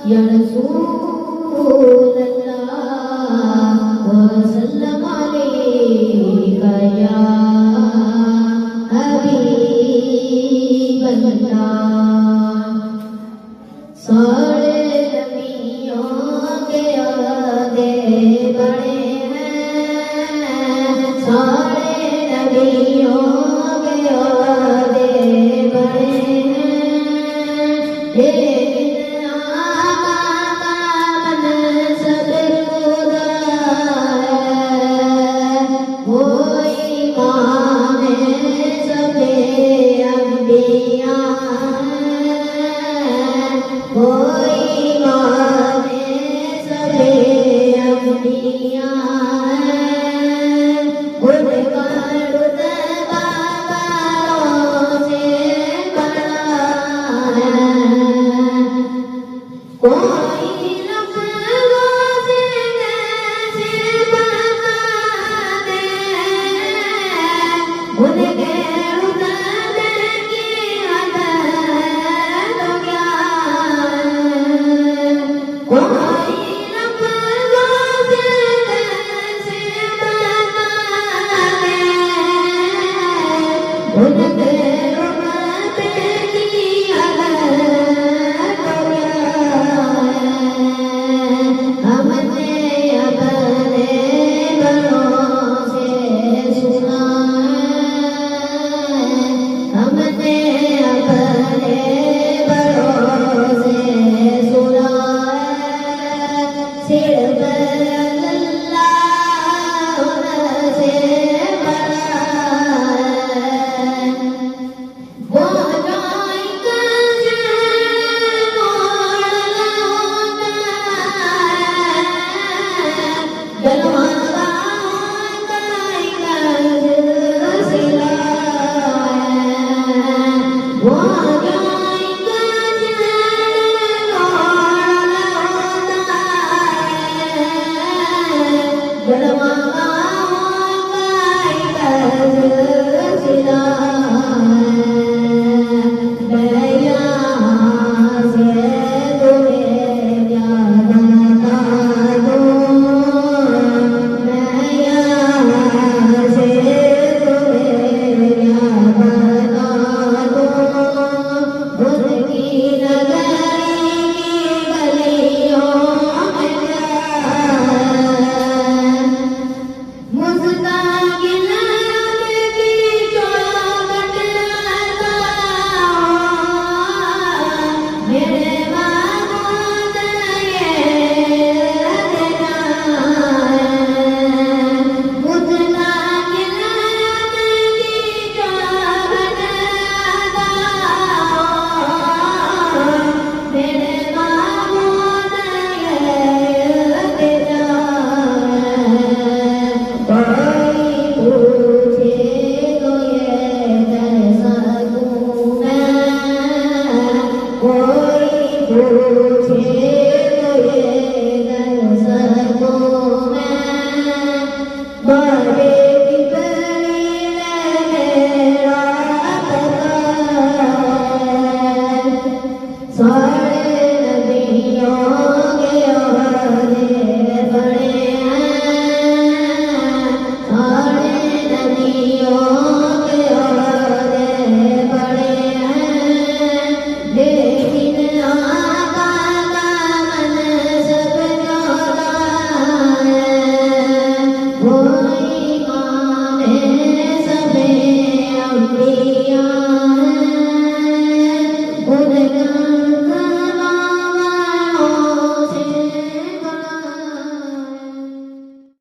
या रसूल अल्लाह वसल्लम अलैका या हबीब अल्लाह। सारे नबियों के आगे बड़े हैं, सारे नबियों के आगे बड़े हैं, लेकिन आका का मनसब खुदा है, वो इमाम सबे अंबिया है, वो इमाम सबे अंबिया है। उनका रुतबा बारों से बड़ा है, कोई लफ्ज़ों से कैसे बता दे उनके रुतबे की हद तो क्या है। कोई लफ्ज़ों से कैसे बता दे उनके रुतबे की हद तो क्या है। हमने अपने बड़ों से सुना है, हमने अपने बड़ों से सुना है, सिर्फ अल्लाह उनसे बड़ा है। वो जो एक शहर मौला होता है, जलवादा होता एक सिला है। वो जो एक शहर मौला होता है, जलवादा होता एक सिला है। मैं यहाँ से तुम्हें क्या बता दूँ, मैं यहाँ से तुम्हें क्या बता दूँ। उनकी नगरी की गलियों में क्या है, मुस्ताकिल की चौखट मेरे महबूब ये देना है। मुस्ताकिल की चौखट मेरे महबूब ये देना है। कोई पूछे तो ये कैसा तू है, कोई पूछे